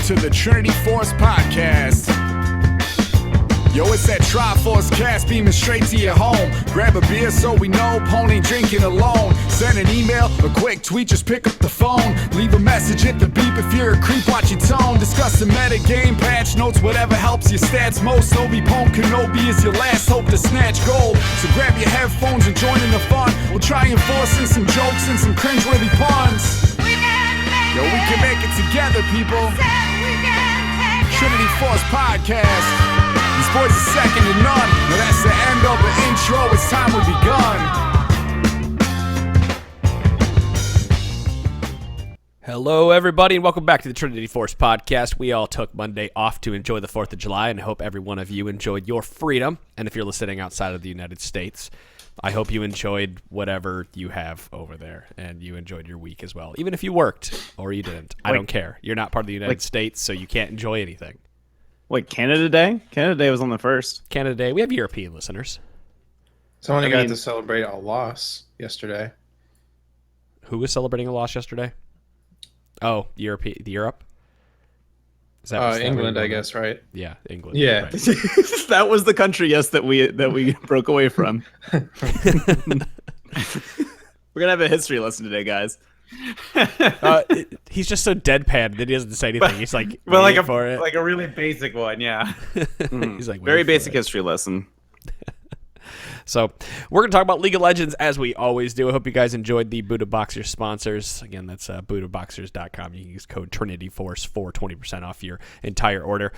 to the Trinity Force podcast. Yo, it's that Triforce cast beaming straight to your home. Grab a beer so we know Pone ain't drinking alone. Send an email, a quick tweet, just pick up the phone. Leave a message at the beep if you're a creep, watch your tone. Discuss the meta game, patch notes, whatever helps your stats most. Obi-Pone Kenobi is your last hope to snatch gold. So grab your headphones and join in the fun. We'll try enforcing some jokes and some cringeworthy puns. Yo, we can make it together, people. Trinity Force podcast. These boys are second to none. Now that's the end of the intro. It's time we begun. Hello, everybody, and welcome back to the Trinity Force podcast. We all took Monday off to enjoy the 4th of July, and I hope every one of you enjoyed your freedom. And if you're listening outside of the United States, I hope you enjoyed whatever you have over there, and you enjoyed your week as well. Even if you worked or you didn't, I don't care. You're not part of the United States, so you can't enjoy anything. Wait, Canada Day? Canada Day was on the 1st. Canada Day. We have European listeners. Someone got to celebrate a loss yesterday. Who was celebrating a loss yesterday? Oh, Europe. Is that England, I guess, right? Yeah, England. Yeah, right. That was the country, yes, that we broke away from. We're gonna have a history lesson today, guys. He's just so deadpan that he doesn't say anything. He's like, for it. Like a really basic one, yeah. He's like, very basic history lesson. So we're going to talk about League of Legends as we always do. I hope you guys enjoyed the Buddha Boxers sponsors. Again, that's BuddhaBoxers.com. You can use code Trinity Force for 20% off your entire order.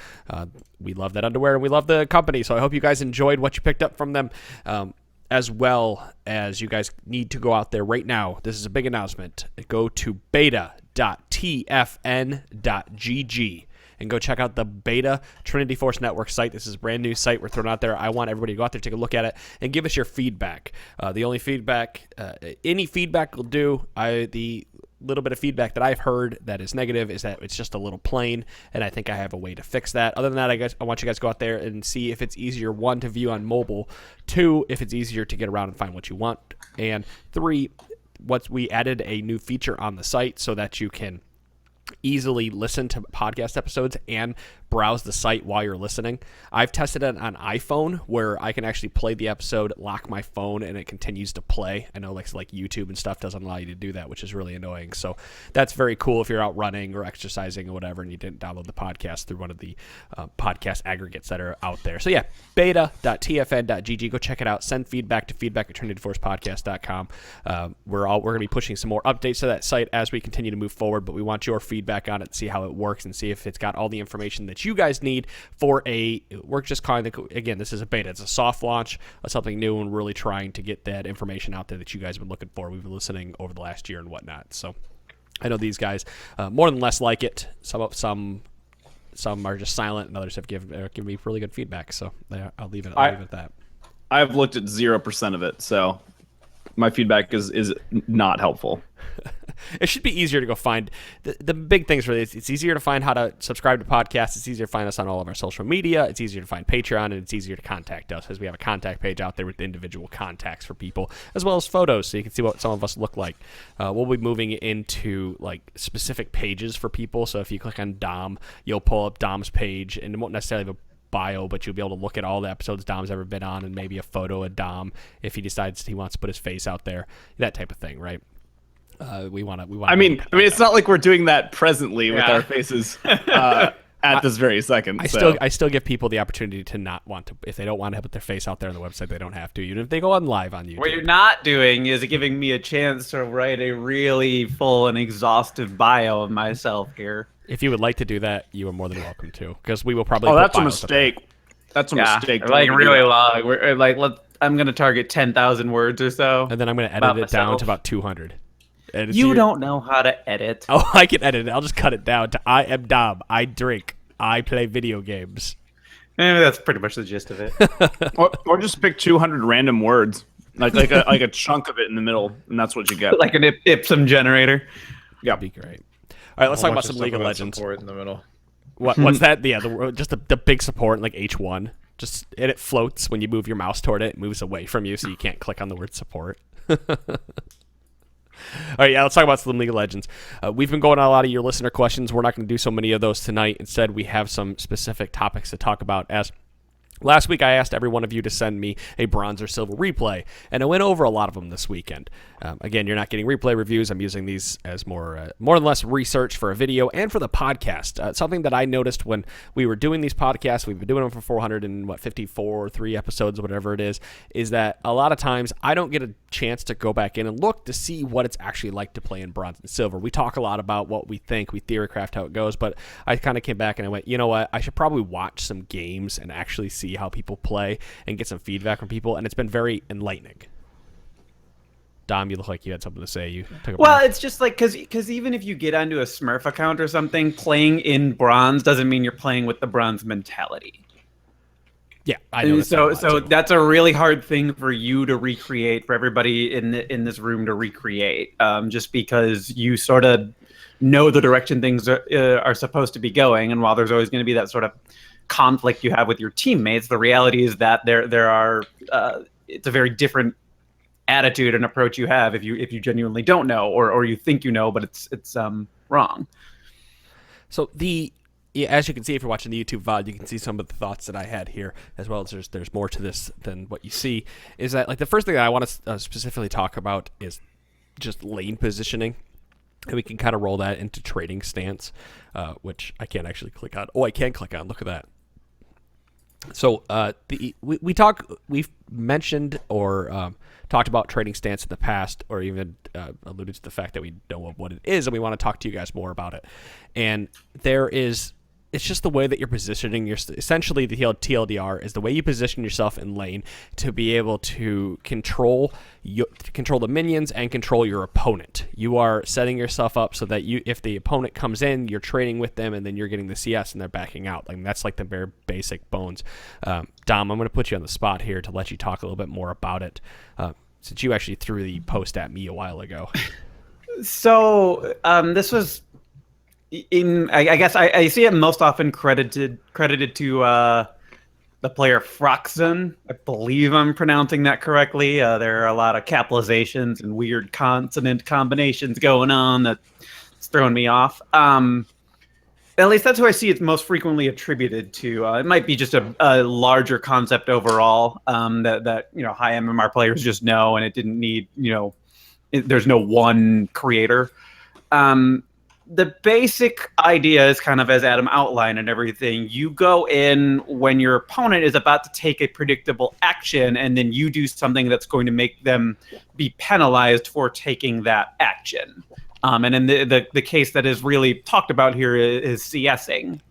We love that underwear and we love the company. So I hope you guys enjoyed what you picked up from them. As well as you guys need to go out there right now. This is a big announcement. Go to beta.tfn.gg and go check out the Beta Trinity Force Network site. This is a brand new site we're throwing out there. I want everybody to go out there, take a look at it, and give us your feedback. The only feedback, any feedback will do. The little bit of feedback that I've heard that is negative is that it's just a little plain, and I think I have a way to fix that. Other than that, I want you guys to go out there and see if it's easier, 1, to view on mobile, 2, if it's easier to get around and find what you want, and 3, we added a new feature on the site so that you can easily listen to podcast episodes and browse the site while you're listening. I've tested it on iPhone where I can actually play the episode, lock my phone, and it continues to play. I know like YouTube and stuff doesn't allow you to do that, which is really annoying. So that's very cool if you're out running or exercising or whatever and you didn't download the podcast through one of the podcast aggregates that are out there. So yeah, beta.tfn.gg. Go check it out. Send feedback to feedback@trinityforcepodcast.com. We're going to be pushing some more updates to that site as we continue to move forward, but we want your feedback on it, see how it works, and see if it's got all the information that you guys need for we're just calling it, again, this is a beta. It's a soft launch of something new, and really trying to get that information out there that you guys have been looking for. We've been listening over the last year and whatnot. So I know these guys more than less like it. Some are just silent, and others have given me really good feedback. So I'll leave it at that. I've looked at 0% of it, so my feedback is not helpful. It should be easier to go find the big things for this. It's easier to find how to subscribe to podcasts. It's easier to find us on all of our social media. It's easier to find Patreon, and it's easier to contact us as we have a contact page out there with individual contacts for people, as well as photos, so you can see what some of us look like. We'll be moving into like specific pages for people. So if you click on Dom, you'll pull up Dom's page, and it won't necessarily have a bio, but you'll be able to look at all the episodes Dom's ever been on, and maybe a photo of Dom if he decides he wants to put his face out there, that type of thing, right? We want. I mean, it's not like we're doing that presently with our faces at this very second. I still give people the opportunity to not want to, if they don't want to put their face out there on the website, they don't have to. Even if they go on live on YouTube. What you're not doing is giving me a chance to write a really full and exhaustive bio of myself here. If you would like to do that, you are more than welcome to, because we will probably. Oh, that's a mistake. That's a mistake. Like really long. We're like, I'm gonna target 10,000 words or so, and then I'm gonna edit it down to about 200. You don't know how to edit. Oh, I can edit it. I'll just cut it down to I am Dom. I drink. I play video games. Maybe that's pretty much the gist of it. or just pick 200 random words, like a chunk of it in the middle, and that's what you get. Like an Ipsum generator. Yeah, be great. All right, let's talk about some League of Legends. Support in the middle. What's that? Yeah, just the big support, like H1. And it floats when you move your mouse toward it. It moves away from you, so you can't click on the word support. All right, yeah, let's talk about some League of Legends. We've been going on a lot of your listener questions. We're not going to do so many of those tonight. Instead, we have some specific topics to talk about. As last week, I asked every one of you to send me a bronze or silver replay, and I went over a lot of them this weekend. Again, you're not getting replay reviews. I'm using these as more or less research for a video and for the podcast. Something that I noticed when we were doing these podcasts, we've been doing them for 454, 3 episodes, whatever it is that a lot of times I don't get a chance to go back in and look to see what it's actually like to play in bronze and silver. We talk a lot about what we think, we theorycraft how it goes, but I kind of came back and I went, you know what, I should probably watch some games and actually see how people play and get some feedback from people, and it's been very enlightening. Dom, you look like you had something to say. You took a Well, break. it's just like because even if you get onto a Smurf account or something, playing in bronze doesn't mean you're playing with the bronze mentality. Yeah, I know. So that's a really hard thing for you to recreate, for everybody in this room to recreate, just because you sort of know the direction things are supposed to be going, and while there's always going to be that sort of conflict you have with your teammates, the reality is that there are it's a very different attitude and approach you have if you genuinely don't know, or you think you know, but it's wrong. So as you can see, if you're watching the YouTube VOD, you can see some of the thoughts that I had here, as well as there's more to this than what you see. Is that, like, the first thing that I want to specifically talk about is just lane positioning, and we can kind of roll that into trading stance, which I can't actually click on. Oh, I can click on. Look at that. So we've mentioned or talked about trading stance in the past, or even alluded to the fact that we know what it is, and we want to talk to you guys more about it. And it's just the way that you're positioning essentially the TLDR is the way you position yourself in lane to be able to control the minions and control your opponent. You are setting yourself up so that if the opponent comes in, you're trading with them, and then you're getting the CS and they're backing out. Like, that's like the very basic bones. Dom, I'm going to put you on the spot here to let you talk a little bit more about it, since you actually threw the post at me a while ago. So this was I guess I see it most often credited to the player Froxen. I believe I'm pronouncing that correctly. There are a lot of capitalizations and weird consonant combinations going on that's throwing me off. At least that's who I see it's most frequently attributed to. It might be just a larger concept overall that high MMR players just know, and it didn't need there's no one creator. The basic idea is kind of as Adam outlined and everything. You go in when your opponent is about to take a predictable action, and then you do something that's going to make them be penalized for taking that action. And in the case that is really talked about here is CSing.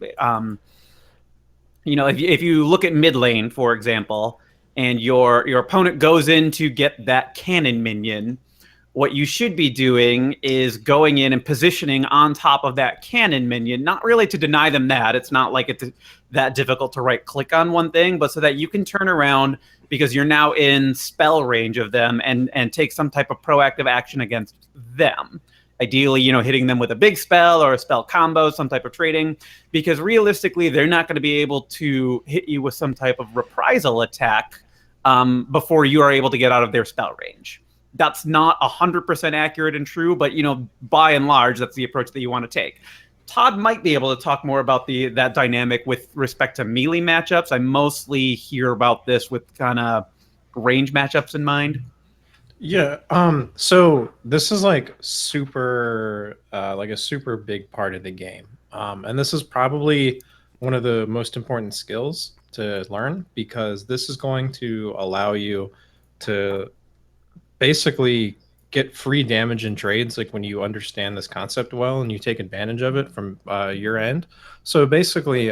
If you look at mid lane, for example, and your opponent goes in to get that cannon minion, what you should be doing is going in and positioning on top of that cannon minion, not really to deny them that. It's not like it's that difficult to right click on one thing, but so that you can turn around because you're now in spell range of them and take some type of proactive action against them. Ideally, hitting them with a big spell or a spell combo, some type of trading, because realistically, they're not going to be able to hit you with some type of reprisal attack before you are able to get out of their spell range. That's not 100% accurate and true, but by and large, that's the approach that you want to take. Todd might be able to talk more about that dynamic with respect to melee matchups. I mostly hear about this with kind of range matchups in mind. Yeah. So this is like super, like a super big part of the game. And this is probably one of the most important skills to learn, because this is going to allow you to basically get free damage in trades, like when you understand this concept well and you take advantage of it from your end. So basically,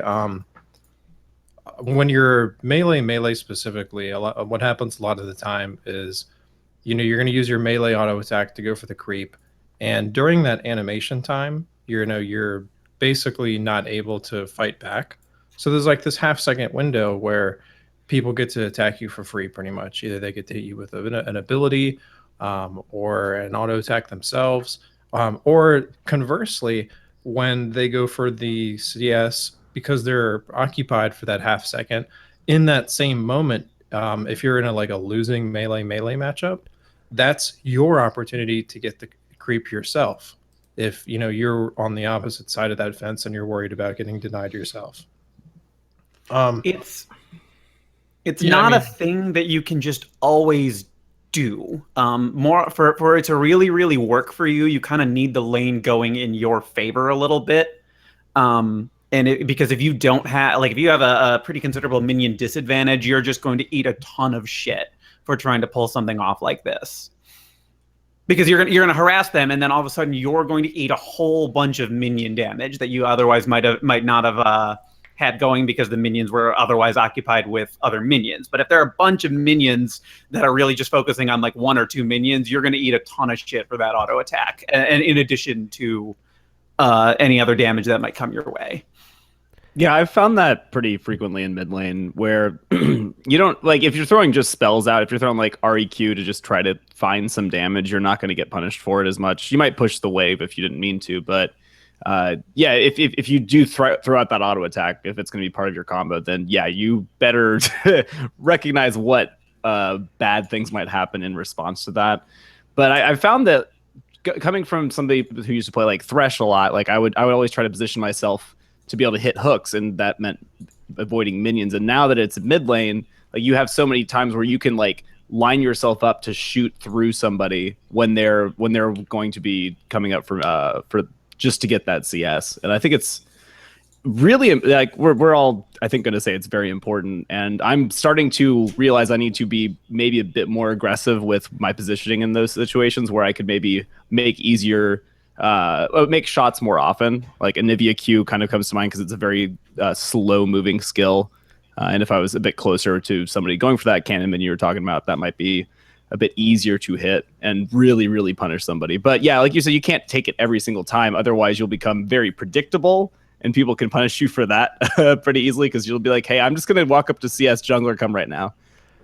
when you're melee specifically, what happens a lot of the time is, you're going to use your melee auto attack to go for the creep, and during that animation time, you're basically not able to fight back. So there's like this half-second window where people get to attack you for free, pretty much. Either they get to hit you with an ability, or an auto attack themselves, or conversely, when they go for the CS, because they're occupied for that half second, in that same moment, if you're in a losing melee matchup, that's your opportunity to get the creep yourself if you're on the opposite side of that fence and you're worried about getting denied yourself. It's Yeah, not a thing that you can just always do. More for it to really, really work for you, you kind of need the lane going in your favor a little bit. Because if you don't have, like, if you have a pretty considerable minion disadvantage, you're just going to eat a ton of shit for trying to pull something off like this. Because you're gonna harass them, and then all of a sudden you're going to eat a whole bunch of minion damage that you otherwise might not have had going because the minions were otherwise occupied with other minions. But if there are a bunch of minions that are really just focusing on like 1 or 2 minions, you're going to eat a ton of shit for that auto attack, and in addition to any other damage that might come your way. Yeah, I've found that pretty frequently in mid lane where you don't, like, if you're throwing just spells out, if you're throwing like REQ to just try to find some damage, you're not going to get punished for it as much. You might push the wave if you didn't mean to, but yeah, if you do throw out that auto attack, if it's going to be part of your combo, then yeah, you better recognize what bad things might happen in response to that. But I found that coming from somebody who used to play like Thresh a lot, like I would always try to position myself to be able to hit hooks, and that meant avoiding minions. And now that it's mid lane, like you have so many times where you can like line yourself up to shoot through somebody when they're going to be coming up for just to get that CS. And I think it's really, like, we're all, I think, going to say it's very important. And I'm starting to realize I need to be maybe a bit more aggressive with my positioning in those situations where I could maybe make shots more often. Like Anivia Q kind of comes to mind because it's a very slow moving skill. And if I was a bit closer to somebody going for that cannon minion you were talking about, that might be a bit easier to hit and really, really punish somebody. But yeah, like you said, you can't take it every single time. Otherwise, you'll become very predictable and people can punish you for that pretty easily because you'll be like, hey, I'm just going to walk up to CS jungler, come right now.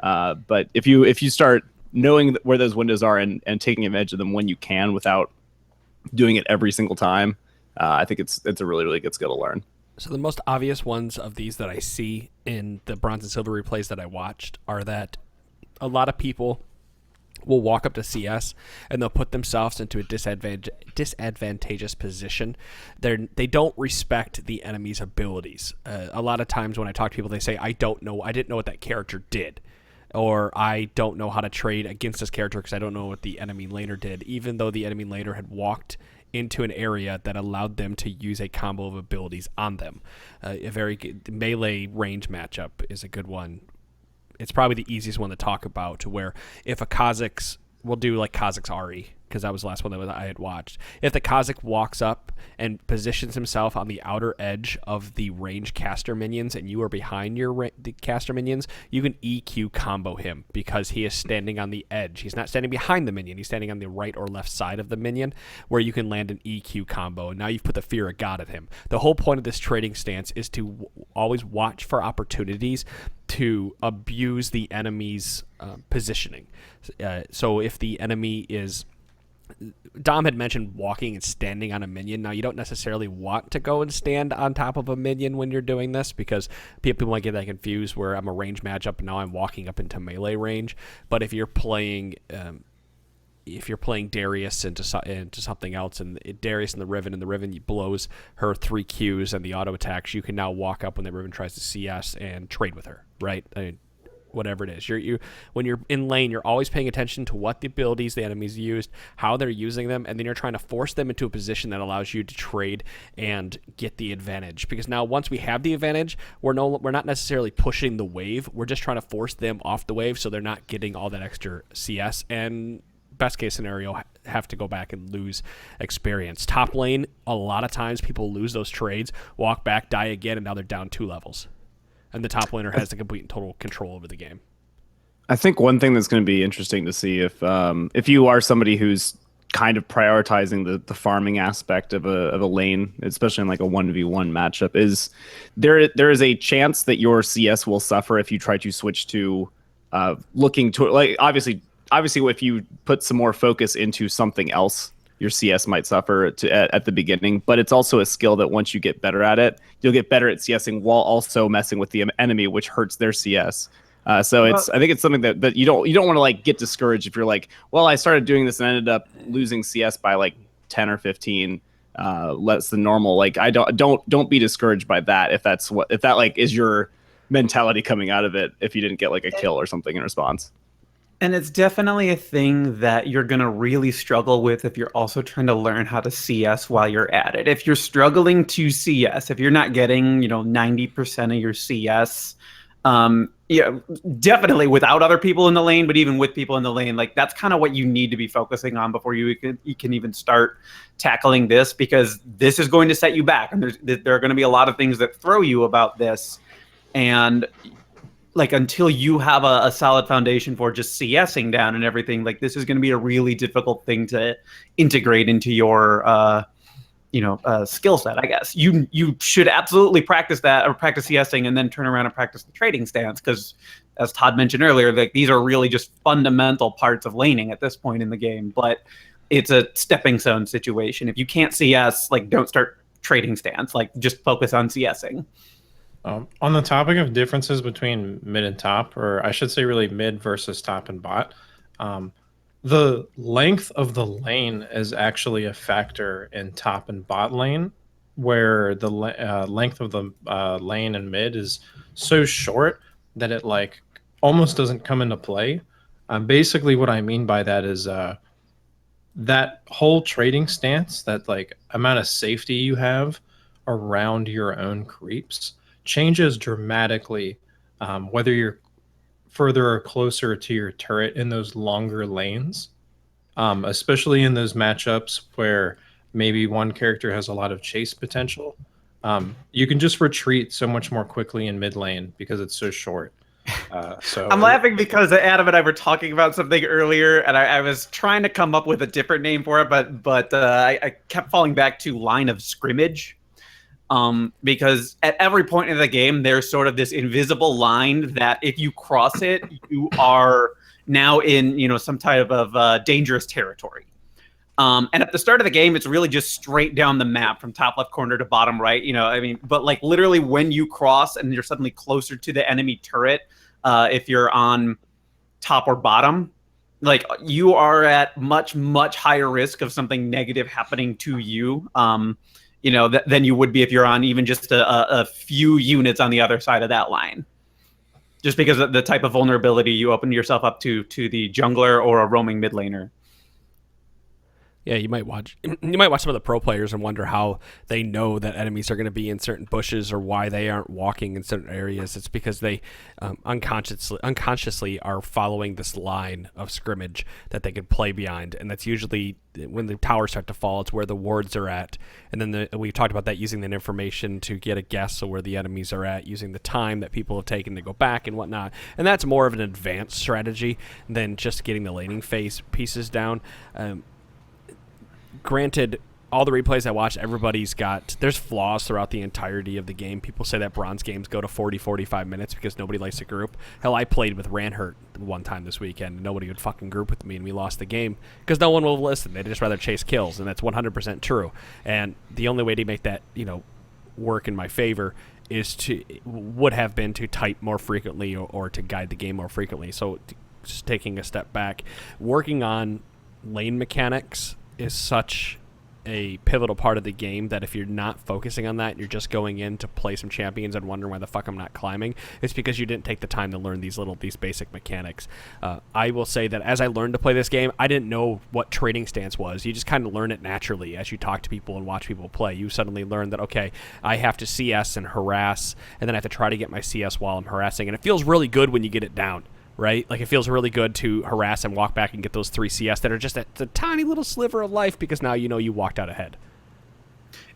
But if you start knowing where those windows are and taking advantage of them when you can without doing it every single time, I think it's a really, really good skill to learn. So the most obvious ones of these that I see in the bronze and silver replays that I watched are that a lot of people will walk up to CS and they'll put themselves into a disadvantageous position. They don't respect the enemy's abilities. A lot of times when I talk to people, they say, I didn't know what that character did. Or I don't know how to trade against this character because I don't know what the enemy laner did, even though the enemy laner had walked into an area that allowed them to use a combo of abilities on them. A very good melee range matchup is a good one. It's probably the easiest one to talk about, to where if a Kha'Zix, we'll do like Kha'Zix Ahri, because that was the last one that I had watched. If the Kha'Zix walks up and positions himself on the outer edge of the range caster minions and you are behind the caster minions, you can EQ combo him because he is standing on the edge. He's not standing behind the minion. He's standing on the right or left side of the minion where you can land an EQ combo. And now you've put the fear of God at him. The whole point of this trading stance is to always watch for opportunities to abuse the enemy's positioning. So if the enemy is... Dom had mentioned walking and standing on a minion. Now, you don't necessarily want to go and stand on top of a minion when you're doing this because people might get that confused where I'm a range matchup and now I'm walking up into melee range. But if you're playing Darius into something else, and Darius and the Riven blows her 3 Qs and the auto attacks, you can now walk up when the Riven tries to CS and trade with her, right? I mean, whatever it is, when you're in lane, you're always paying attention to what the abilities the enemy's used, how they're using them, and then you're trying to force them into a position that allows you to trade and get the advantage. Because now, once we have the advantage, we're not necessarily pushing the wave. We're just trying to force them off the wave so they're not getting all that extra CS. And best case scenario, have to go back and lose experience. Top lane, a lot of times people lose those trades, walk back, die again, and now they're down 2 levels. And the top laner has the complete and total control over the game. I think one thing that's going to be interesting to see if you are somebody who's kind of prioritizing the farming aspect of a lane, especially in like a 1v1 matchup, is there is a chance that your CS will suffer if you try to switch to looking to, like, obviously if you put some more focus into something else, your CS might suffer at the beginning, but it's also a skill that once you get better at it, you'll get better at CSing while also messing with the enemy, which hurts their CS. So I think it's something that you don't want to like get discouraged if you're like, well, I started doing this and ended up losing CS by like 10 or 15 less than normal. Like don't be discouraged by that if that like is your mentality coming out of it if you didn't get like a kill or something in response. And it's definitely a thing that you're going to really struggle with if you're also trying to learn how to CS while you're at it. If you're struggling to CS, if you're not getting, 90% of your CS, definitely without other people in the lane, but even with people in the lane, like that's kind of what you need to be focusing on before you can even start tackling this, because this is going to set you back. And there are going to be a lot of things that throw you about this. And like until you have a solid foundation for just CSing down and everything, like this is going to be a really difficult thing to integrate into your skill set. I guess you should absolutely practice that, or practice CSing and then turn around and practice the trading stance, because as Todd mentioned earlier, like these are really just fundamental parts of laning at this point in the game. But it's a stepping stone situation. If you can't CS, like don't start trading stance, like just focus on CSing. On the topic of differences between mid and top, or I should say really mid versus top and bot, the length of the lane is actually a factor in top and bot lane, where the length of the lane and mid is so short that it like almost doesn't come into play. Basically what I mean by that is that whole trading stance, that like amount of safety you have around your own creeps changes dramatically whether you're further or closer to your turret in those longer lanes, especially in those matchups where maybe one character has a lot of chase potential. You can just retreat so much more quickly in mid lane because it's so short. So I'm laughing because Adam and I were talking about something earlier, and I was trying to come up with a different name for it, but I kept falling back to line of scrimmage. Because at every point in the game, there's sort of this invisible line that if you cross it, you are now in, some type of dangerous territory. And at the start of the game, it's really just straight down the map from top left corner to bottom right. But like literally when you cross and you're suddenly closer to the enemy turret, if you're on top or bottom, like you are at much, much higher risk of something negative happening to you. Than you would be if you're on even just a few units on the other side of that line. Just because of the type of vulnerability you open yourself up to the jungler or a roaming mid laner. Yeah, you might watch some of the pro players and wonder how they know that enemies are going to be in certain bushes or why they aren't walking in certain areas. It's because they unconsciously are following this line of scrimmage that they could play behind, and that's usually when the towers start to fall. It's where the wards are at, and then we've talked about that, using that information to get a guess of where the enemies are at, using the time that people have taken to go back and whatnot. And that's more of an advanced strategy than just getting the laning phase pieces down. Granted, all the replays I watched, there's flaws throughout the entirety of the game. People say that bronze games go to 40-45 minutes because nobody likes to group. Hell, I played with Ranhurt one time this weekend, and nobody would fucking group with me, and we lost the game because no one will listen. They'd just rather chase kills, and that's 100% true. And the only way to make that, work in my favor would have been to type more frequently or to guide the game more frequently. So just taking a step back, working on lane mechanics is such a pivotal part of the game that if you're not focusing on that, you're just going in to play some champions and wondering why the fuck I'm not climbing, it's because you didn't take the time to learn these basic mechanics. I will say that as I learned to play this game, I didn't know what trading stance was. You just kind of learn it naturally as you talk to people and watch people play. You suddenly learn that, okay, I have to CS and harass, and then I have to try to get my CS while I'm harassing, and it feels really good when you get it down. Right? Like, it feels really good to harass and walk back and get those 3 CS that are just a tiny little sliver of life, because now you walked out ahead.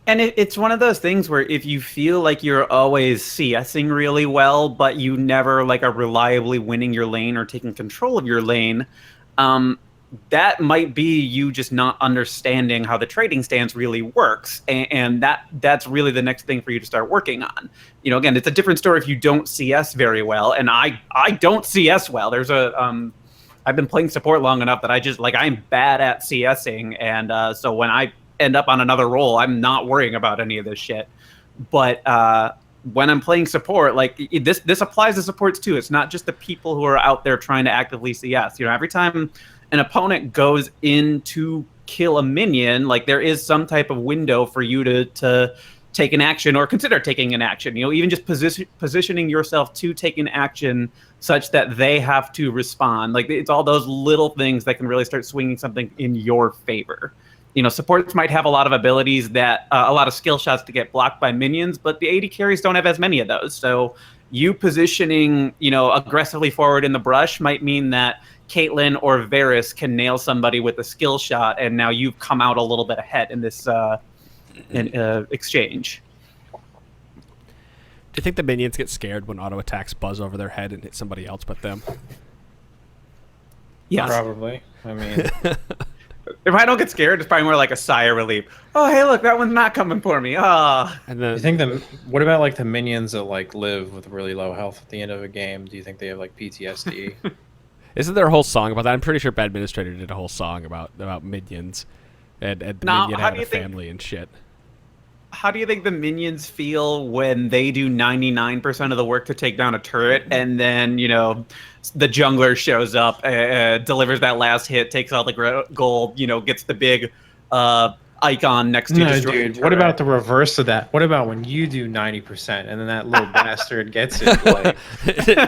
And it's one of those things where if you feel like you're always CSing really well, but you never like are reliably winning your lane or taking control of your lane, that might be you just not understanding how the trading stance really works, and that's really the next thing for you to start working on. Again, it's a different story if you don't CS very well, and I don't CS well. There's I've been playing support long enough that I'm bad at CSing, and so when I end up on another role, I'm not worrying about any of this shit. But when I'm playing support, like this applies to supports too. It's not just the people who are out there trying to actively CS. Every time an opponent goes in to kill a minion, like there is some type of window for you to take an action or consider taking an action. Even just positioning yourself to take an action such that they have to respond. Like it's all those little things that can really start swinging something in your favor. Supports might have a lot of abilities that a lot of skill shots to get blocked by minions, but the AD carries don't have as many of those. So you positioning, aggressively forward in the brush might mean that Caitlyn or Varus can nail somebody with a skill shot, and now you've come out a little bit ahead in this exchange. Do you think the minions get scared when auto attacks buzz over their head and hit somebody else but them? Yes. Probably. I mean, if I don't get scared, it's probably more like a sigh of relief. Oh, hey, look, that one's not coming for me. And you think what about like the minions that like live with really low health at the end of a game? Do you think they have like PTSD? Isn't there a whole song about that? I'm pretty sure Bad Administrator did a whole song about minions and the minion having a family and shit. How do you think the minions feel when they do 99% of the work to take down a turret, and then, the jungler shows up, delivers that last hit, takes out the gold, gets the big icon next to no, dude. What about the reverse of that? What about when you do 90% and then that little bastard gets it? Like...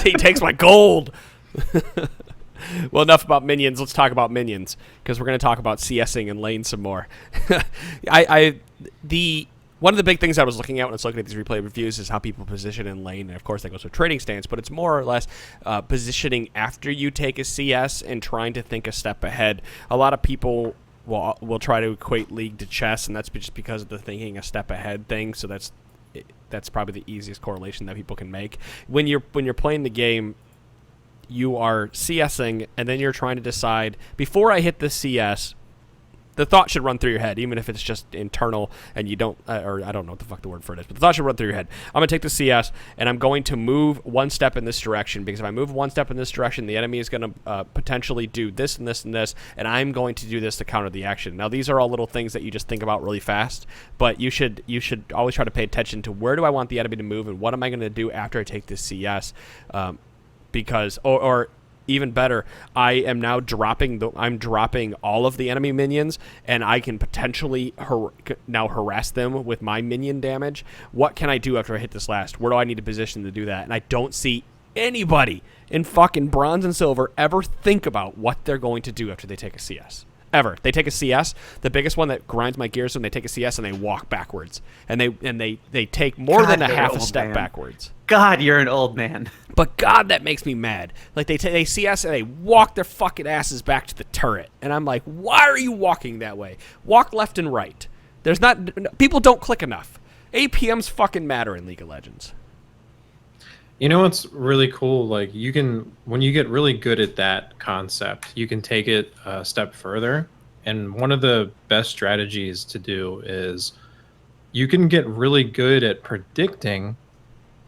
He takes my gold. Well, enough about minions. Let's talk about minions, because we're going to talk about CSing and lane some more. One of the big things I was looking at when I was looking at these replay reviews is how people position in lane, and of course that goes with trading stance, but it's more or less positioning after you take a CS and trying to think a step ahead. A lot of people will try to equate League to chess, and that's just because of the thinking a step ahead thing. So that's probably the easiest correlation that people can make. When you're playing the game, you are CSing, and then you're trying to decide, before I hit the CS, the thought should run through your head, even if it's just internal and you don't, or I don't know what the fuck the word for it is, but the thought should run through your head. I'm going to take the CS, and I'm going to move one step in this direction, because if I move one step in this direction, the enemy is going to potentially do this and this and this, and I'm going to do this to counter the action. Now, these are all little things that you just think about really fast, but you should always try to pay attention to where do I want the enemy to move, and what am I going to do after I take this CS, because, or even better, I am now dropping all of the enemy minions, and I can potentially now harass them with my minion damage. What can I do after I hit this last? Where do I need to position to do that? And I don't see anybody in fucking bronze and silver ever think about what they're going to do after they take a CS. Ever. They take a CS. The biggest one that grinds my gears when they take a CS and they walk backwards, and they take more than a half a step backwards. God, you're an old man. But God, that makes me mad. Like they CS and they walk their fucking asses back to the turret, and I'm like, why are you walking that way? Walk left and right. People don't click enough. APMs fucking matter in League of Legends. You know what's really cool? Like when you get really good at that concept, you can take it a step further. And one of the best strategies to do is you can get really good at predicting.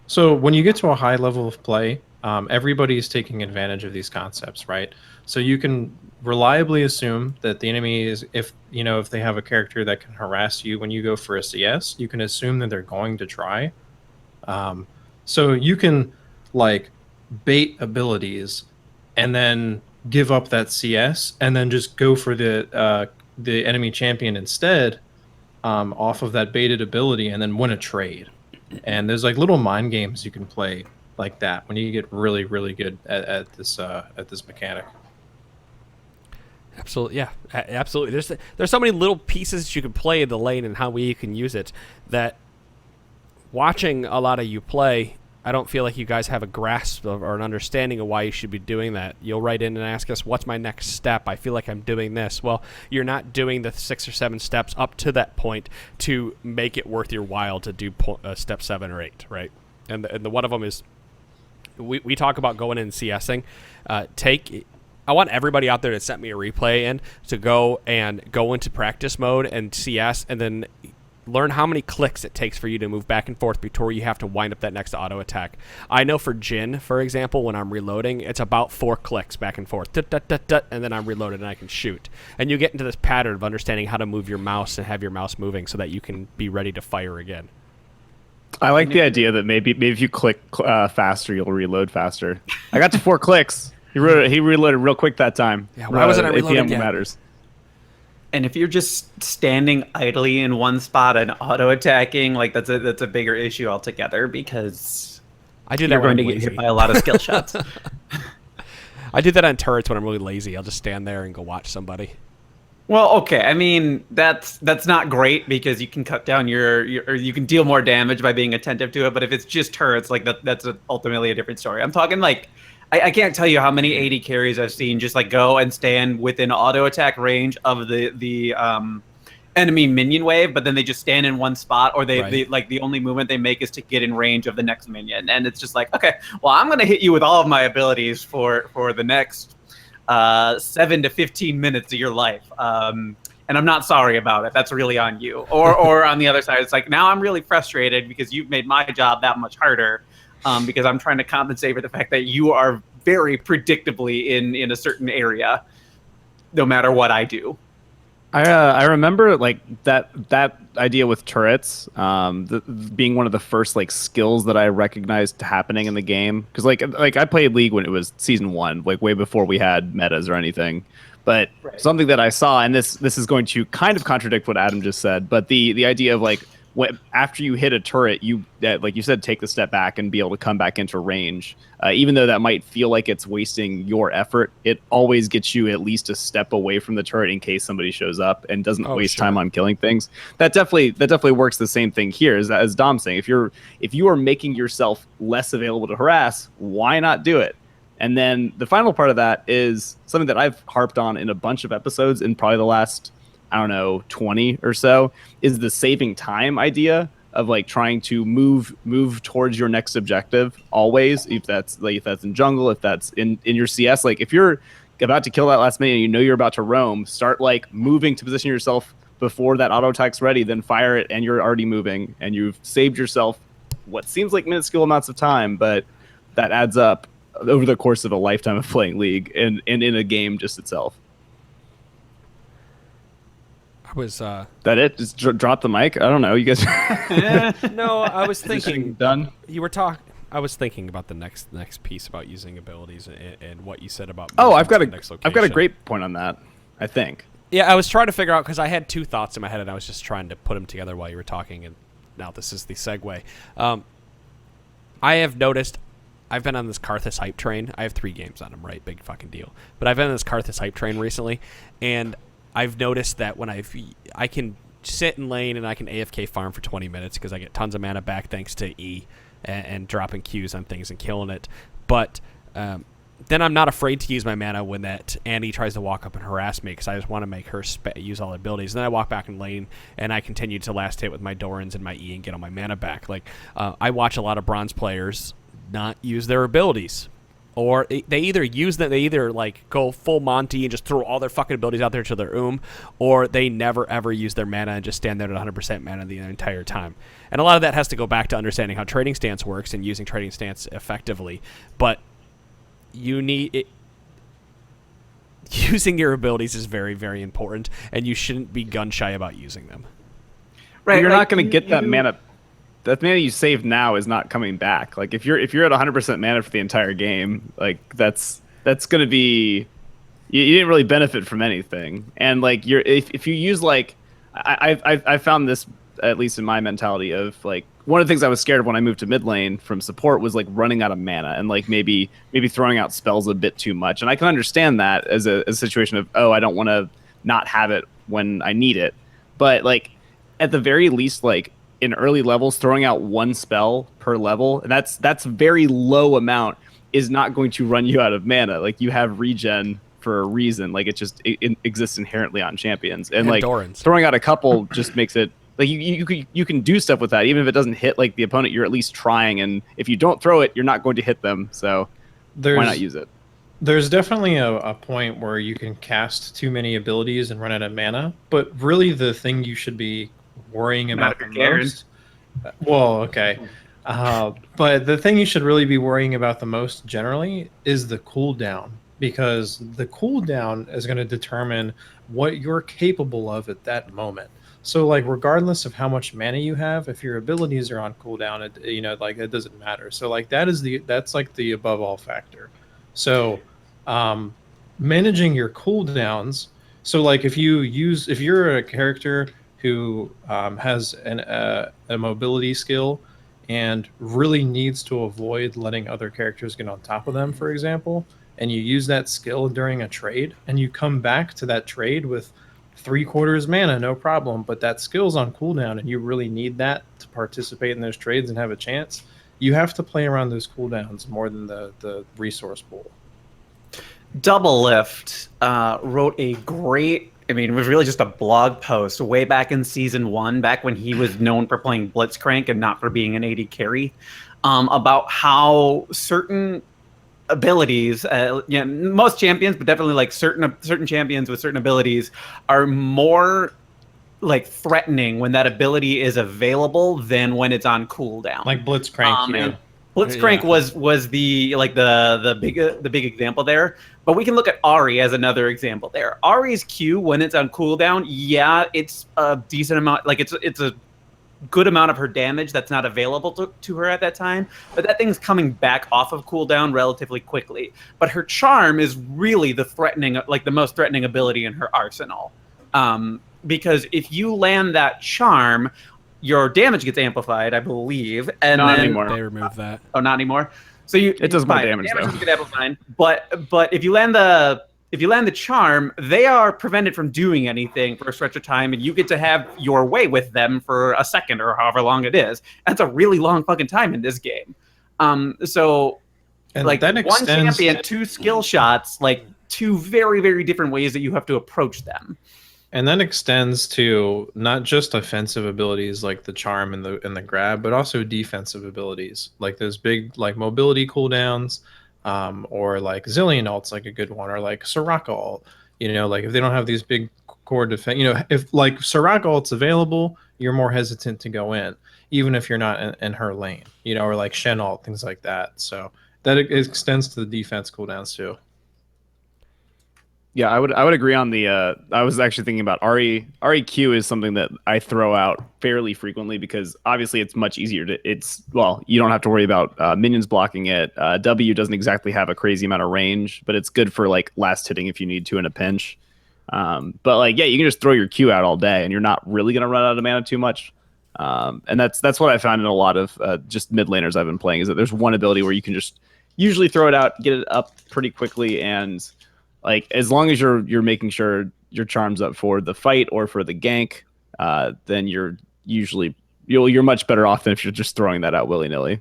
So when you get to a high level of play, everybody's taking advantage of these concepts, right? So you can reliably assume that the enemy is, if they have a character that can harass you when you go for a CS, you can assume that they're going to try. So you can like bait abilities and then give up that CS and then just go for the enemy champion instead, off of that baited ability, and then win a trade. And there's like little mind games you can play like that when you get really, really good at this mechanic. Absolutely, yeah, absolutely. There's so many little pieces you can play in the lane and how you can use it that watching a lot of you play, I don't feel like you guys have a grasp of, or an understanding of why you should be doing that. You'll write in and ask us, what's my next step? I feel like I'm doing this. Well, you're not doing the 6 or 7 steps up to that point to make it worth your while to do step 7 or 8, right? And the one of them is, we talk about going in and CSing. I want everybody out there that sent me a replay in to go into practice mode and CS, and then learn how many clicks it takes for you to move back and forth before you have to wind up that next auto attack. I know for Jin, for example, when I'm reloading, it's about 4 clicks back and forth, and then I'm reloaded and I can shoot. And you get into this pattern of understanding how to move your mouse and have your mouse moving so that you can be ready to fire again. I like the idea that maybe if you click faster, you'll reload faster. I got to 4 clicks. He reloaded real quick that time. Yeah, why wasn't I reloaded APM yet? matters. And if you're just standing idly in one spot and auto attacking, like that's a bigger issue altogether because I do that you're when going to I'm get lazy. hit by a lot of skill shots. I do that on turrets when I'm really lazy. I'll just stand there and go watch somebody. Well, okay. I mean, that's not great because you can cut down your or you can deal more damage by being attentive to it. But if it's just turrets, like that's ultimately a different story. I'm talking like I can't tell you how many 80 carries I've seen just like go and stand within auto attack range of the enemy minion wave, but then they just stand in one spot, or they like the only movement they make is to get in range of the next minion, and it's just like, okay, well, I'm gonna hit you with all of my abilities for the next 7 to 15 minutes of your life. And I'm not sorry about it. That's really on you. Or on the other side, it's like, now I'm really frustrated because you've made my job that much harder, because I'm trying to compensate for the fact that you are very predictably in a certain area, no matter what I do. I remember like that idea with turrets being one of the first like skills that I recognized happening in the game, because like I played League when it was season 1, like way before we had metas or anything. But something that I saw, and this is going to kind of contradict what Adam just said, but the idea of like after you hit a turret, you like you said, take the step back and be able to come back into range. Even though that might feel like it's wasting your effort, it always gets you at least a step away from the turret in case somebody shows up and doesn't waste time on killing things. That definitely works the same thing here as Dom's saying. If you are making yourself less available to harass, why not do it? And then the final part of that is something that I've harped on in a bunch of episodes in probably the last, I don't know, 20 or so, is the saving time idea of like trying to move towards your next objective always. If that's in jungle, if that's in your CS, like if you're about to kill that last minion and you know you're about to roam, start like moving to position yourself before that auto attack's ready, then fire it and you're already moving and you've saved yourself what seems like minuscule amounts of time, but that adds up over the course of a lifetime of playing League and in a game just itself. I was that it? Just drop the mic? I don't know. You guys. No, I was thinking. Done. You were talking. I was thinking about the next piece about using abilities and what you said about. Oh, I've got a great point on that, I think. Yeah, I was trying to figure out because I had 2 thoughts in my head and I was just trying to put them together while you were talking. And now this is the segue. I have noticed. I've been on this Karthus hype train. I have 3 games on them, right? Big fucking deal. But I've been on this Karthus hype train recently, and I've noticed that when I can sit in lane and I can AFK farm for 20 minutes because I get tons of mana back thanks to E and dropping Qs on things and killing it. But then I'm not afraid to use my mana when that Annie tries to walk up and harass me because I just want to make her use all her abilities. And then I walk back in lane and I continue to last hit with my Dorans and my E and get all my mana back. Like I watch a lot of bronze players not use their abilities, or they either like go full Monty and just throw all their fucking abilities out there to their or they never ever use their mana and just stand there at 100% mana the entire time. And a lot of that has to go back to understanding how trading stance works and using trading stance effectively. But you need it. Using your abilities is very, very important, and you shouldn't be gun shy about using them. Right, you're not going to get that mana. That mana you save now is not coming back. Like if you're at 100% mana for the entire game, like that's going to be you didn't really benefit from anything. And like if you use like I found this, at least in my mentality, of like one of the things I was scared of when I moved to mid lane from support was like running out of mana and like maybe throwing out spells a bit too much. And I can understand that as a situation of, oh, I don't want to not have it when I need it. But like at the very least, like in early levels, throwing out 1 spell per level, and that's very low amount, is not going to run you out of mana. Like you have regen for a reason. Like it exists inherently on champions, and like Dorans. Throwing out a couple just makes it like you can do stuff with that. Even if it doesn't hit like the opponent, you're at least trying. And if you don't throw it, you're not going to hit them. So why not use it? There's definitely a point where you can cast too many abilities and run out of mana. But really, the thing you should be worrying about the most. Well, okay. But the thing you should really be worrying about the most generally is the cooldown, because the cooldown is going to determine what you're capable of at that moment. So like regardless of how much mana you have, if your abilities are on cooldown, like it doesn't matter. So like that's like the above all factor. So managing your cooldowns. So like if you're a character who has a mobility skill and really needs to avoid letting other characters get on top of them, for example, and you use that skill during a trade, and you come back to that trade with 3/4 mana, no problem. But that skill's on cooldown, and you really need that to participate in those trades and have a chance. You have to play around those cooldowns more than the resource pool. Double Lift wrote a great, I mean, it was really just a blog post way back in season 1, back when he was known for playing Blitzcrank and not for being an AD carry, about how certain abilities, most champions, but definitely like certain champions with certain abilities are more like threatening when that ability is available than when it's on cooldown. Like Blitzcrank, And Blitzcrank was the big example there. But we can look at Ari as another example there. Ari's Q, when it's on cooldown, yeah, it's a decent amount. Like it's a good amount of her damage that's not available to her at that time. But that thing's coming back off of cooldown relatively quickly. But her charm is really the most threatening ability in her arsenal. Because if you land that charm, your damage gets amplified, I believe. And Not then, anymore. They removed that. Oh, not anymore. So It does more damage, though. doesn't get amplified, but if you land the charm, they are prevented from doing anything for a stretch of time, and you get to have your way with them for a second or however long it is. That's a really long fucking time in this game. So and like that one extends champion, 2 skill shots, like 2 very, very different ways that you have to approach them. And that extends to not just offensive abilities like the charm and the grab, but also defensive abilities like those big like mobility cooldowns, or like Zillion ult's like a good one, or like Soraka ult. Like if they don't have these big core defense, if like Soraka ult's available, you're more hesitant to go in, even if you're not in her lane, or like Shen ult, things like that. So that extends to the defense cooldowns too. Yeah, I would agree on the I was actually thinking about REQ is something that I throw out fairly frequently because obviously it's much easier you don't have to worry about minions blocking it. W doesn't exactly have a crazy amount of range, but it's good for like last hitting if you need to in a pinch. But like you can just throw your Q out all day and you're not really going to run out of mana too much. And that's what I found in a lot of just mid laners I've been playing is that there's one ability where you can just usually throw it out, get it up pretty quickly, and like as long as you're making sure your charm's up for the fight or for the gank, then you're much better off than if you're just throwing that out willy-nilly.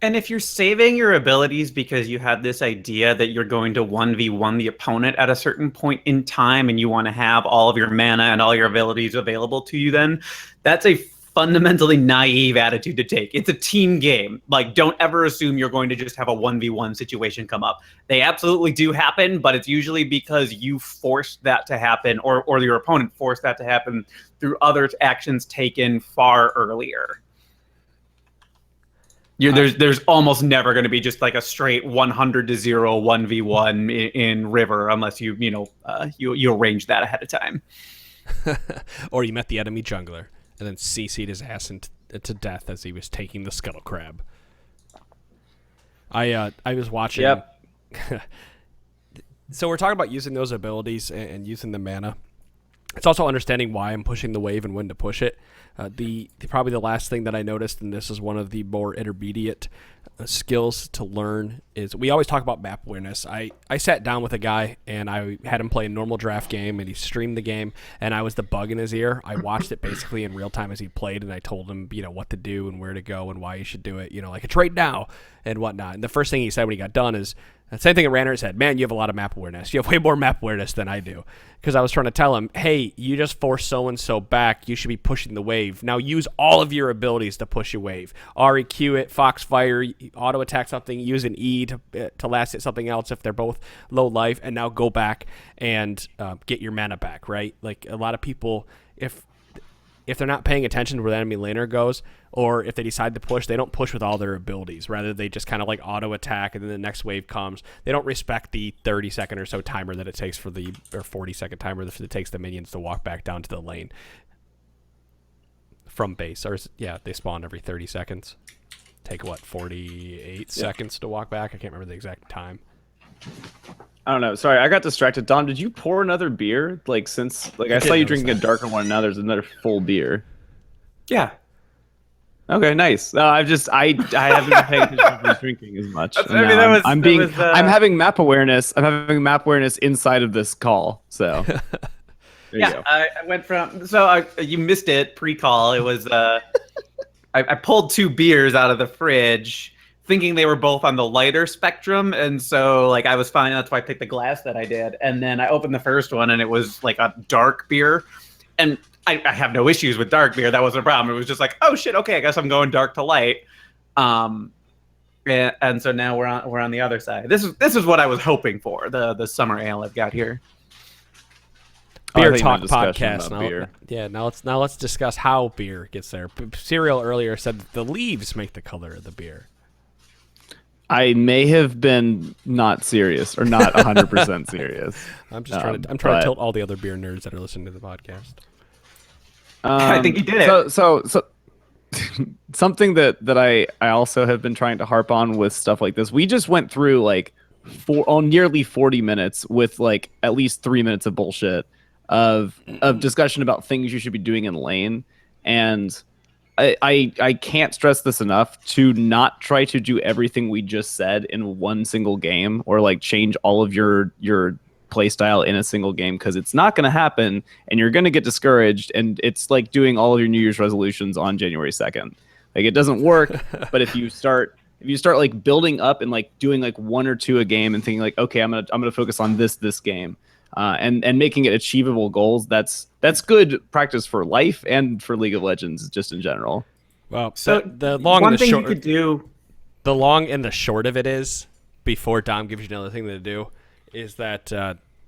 And if you're saving your abilities because you have this idea that you're going to 1v1 the opponent at a certain point in time and you want to have all of your mana and all your abilities available to you, then that's a fundamentally naive attitude to take. It's a team game. Like, don't ever assume you're going to just have a 1v1 situation come up. They absolutely do happen, but it's usually because you forced that to happen or your opponent forced that to happen through other actions taken far earlier. There's almost never going to be just like a straight 100-0 1v1 in River unless you arrange that ahead of time. Or you met the enemy jungler and then CC'd his ass to death as he was taking the scuttle crab. I was watching. Yep. So we're talking about using those abilities and using the mana. It's also understanding why I'm pushing the wave and when to push it. Probably the last thing that I noticed, and this is one of the more intermediate skills to learn, is we always talk about map awareness. I sat down with a guy and I had him play a normal draft game and he streamed the game and I was the bug in his ear. I watched it basically in real time as he played and I told him, what to do and where to go and why you should do it, like a trade now and whatnot. And the first thing he said when he got done is, the same thing that ran in his head, man, you have a lot of map awareness. You have way more map awareness than I do. Because I was trying to tell him, hey, you just forced so-and-so back. You should be pushing the wave. Now use all of your abilities to push your wave. REQ it, Foxfire, auto-attack something, use an E to last hit something else if they're both low life, and now go back and get your mana back, right? Like a lot of people, if they're not paying attention to where the enemy laner goes, or if they decide to push, they don't push with all their abilities. Rather, they just kind of like auto attack, and then the next wave comes. They don't respect the 30-second or so timer that it takes or 40-second timer that it takes the minions to walk back down to the lane. from base. Or they spawn every 30 seconds. Take 48 seconds to walk back. I can't remember the exact time. I don't know. Sorry, I got distracted. Dom, did you pour another beer? I saw you drinking a darker one. Now there's another full beer. Yeah. Okay, nice. I haven't been paying attention to drinking as much. I'm having map awareness. I'm having map awareness inside of this call. So there you go. I went from you missed it pre-call. It was I pulled 2 beers out of the fridge, thinking they were both on the lighter spectrum, and so I was fine. That's why I picked the glass that I did, and then I opened the first one, and it was a dark beer, and I have no issues with dark beer. That wasn't a problem. It was just oh shit, okay, I guess I'm going dark to light. And so now we're on the other side. This is what I was hoping for, the summer ale I've got here. Beer Talk podcast. Now let's discuss how beer gets there. Serial earlier said that the leaves make the color of the beer. I may have been not serious or not 100% serious. I'm trying to tilt all the other beer nerds that are listening to the podcast. I think he did it. So something that I also have been trying to harp on with stuff like this. We just went through nearly 40 minutes with at least 3 minutes of bullshit of discussion about things you should be doing in lane, and I can't stress this enough to not try to do everything we just said in one single game or change all of your play style in a single game, because it's not going to happen and you're going to get discouraged, and it's like doing all of your New Year's resolutions on January 2nd. It doesn't work. But if you start building up and doing 1 or 2 a game and thinking okay, I'm gonna focus on this game, and making it achievable goals, that's good practice for life and for League of Legends just in general. Well, so the long one and the thing short, you could do. The long and the short of it is, before Dom gives you another thing to do, is that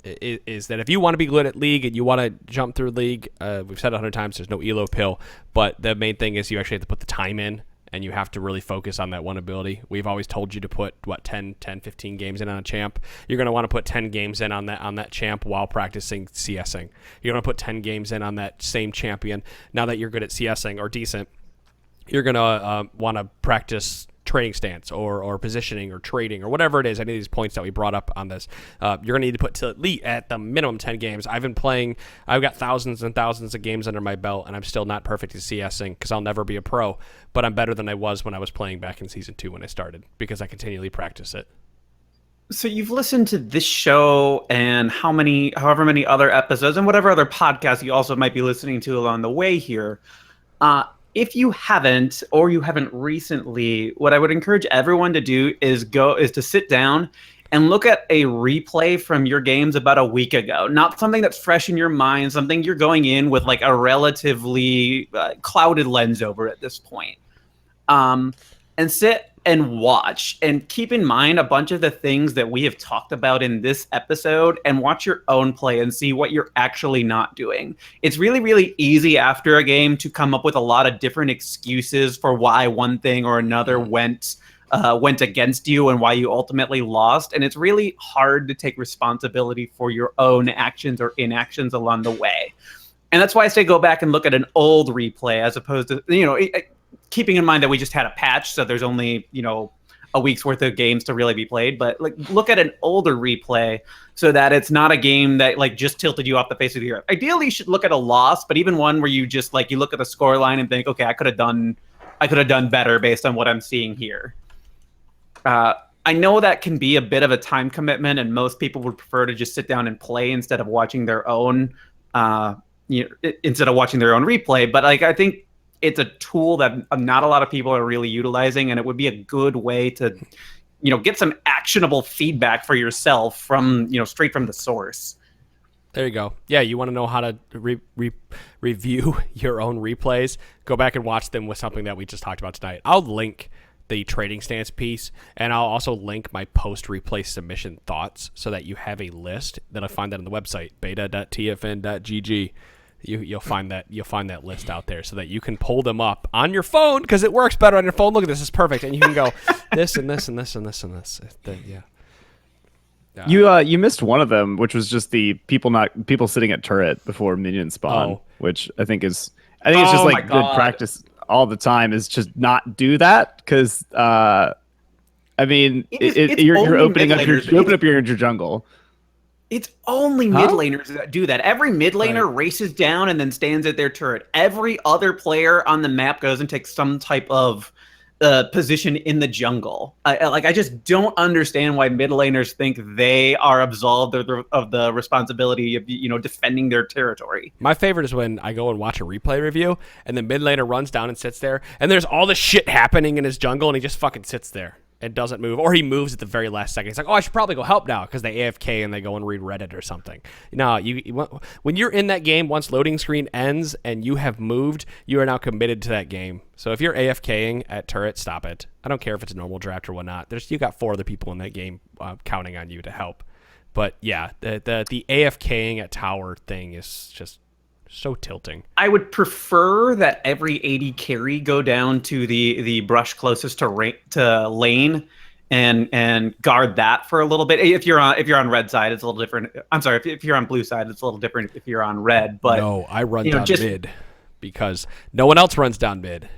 if you want to be good at League and you want to jump through League, we've said 100 times there's no elo pill, but the main thing is you actually have to put the time in, and you have to really focus on that one ability. We've always told you to put 10, 15 games in on a champ. You're going to want to put 10 games in on that champ while practicing CSing. You're going to put 10 games in on that same champion. Now that you're good at CSing or decent, you're going to want to practice trading stance or positioning or trading or whatever it is. Any of these points that we brought up on this, you're going to need to put to at the minimum 10 games. I've got thousands and thousands of games under my belt, and I'm still not perfect at CSing because I'll never be a pro, but I'm better than I was when I was playing back in Season 2 when I started, because I continually practice it. So you've listened to this show and however many other episodes and whatever other podcasts you also might be listening to along the way here. If you haven't, or you haven't recently, what I would encourage everyone to do is to sit down and look at a replay from your games about a week ago. Not something that's fresh in your mind, something you're going in with a relatively clouded lens over at this point. And sit and watch, and keep in mind a bunch of the things that we have talked about in this episode, and watch your own play and see what you're actually not doing. It's really, really easy after a game to come up with a lot of different excuses for why one thing or another went against you and why you ultimately lost. And it's really hard to take responsibility for your own actions or inactions along the way. And that's why I say go back and look at an old replay, as opposed to, keeping in mind that we just had a patch, so there's only, a week's worth of games to really be played. But look at an older replay so that it's not a game that just tilted you off the face of the earth. Ideally, you should look at a loss, but even one where you just you look at the score line and think, okay, I could have done better based on what I'm seeing here. I know that can be a bit of a time commitment, and most people would prefer to just sit down and play instead of watching their own replay. But I think it's a tool that not a lot of people are really utilizing, and it would be a good way to, get some actionable feedback for yourself from, straight from the source. There you go. Yeah, you want to know how to review your own replays? Go back and watch them with something that we just talked about tonight. I'll link the trading stance piece, and I'll also link my post-replay submission thoughts so that you have a list. That I find that on the website, beta.tfn.gg. You'll find that list out there so that you can pull them up on your phone, because it works better on your phone. Look at this, it's perfect, and you can go this and this and this and this and this. Yeah. You missed one of them, which was just the people sitting at turret before minions spawn, which I think is I think it's just Oh my like good God. practice all the time is just not do that because I mean It's you're only opening up mid-laners. you open up your jungle. It's only Huh? mid laners that do that. Every mid laner races down and then stands at their turret. Every other player on the map goes and takes some type of position in the jungle. I just don't understand why mid laners think they are absolved of the responsibility of defending their territory. My favorite is when I go and watch a replay review, and the mid laner runs down and sits there, and there's all this shit happening in his jungle, and he just fucking sits there and doesn't move, or he moves at the very last second. He's like, "Oh, I should probably go help now," because they AFK and they go and read Reddit or something. No, when you're in that game, once loading screen ends and you have moved, you are now committed to that game. So if you're AFKing at turret, stop it. I don't care if it's a normal draft or whatnot. You got 4 other people in that game counting on you to help. But yeah, the AFKing at tower thing is just so tilting. I would prefer that every AD carry go down to the brush closest to lane and guard that for a little bit. If you're on red side, it's a little different. I'm sorry, if you're on blue side, it's a little different if you're on red. But no, I run down mid because no one else runs down mid.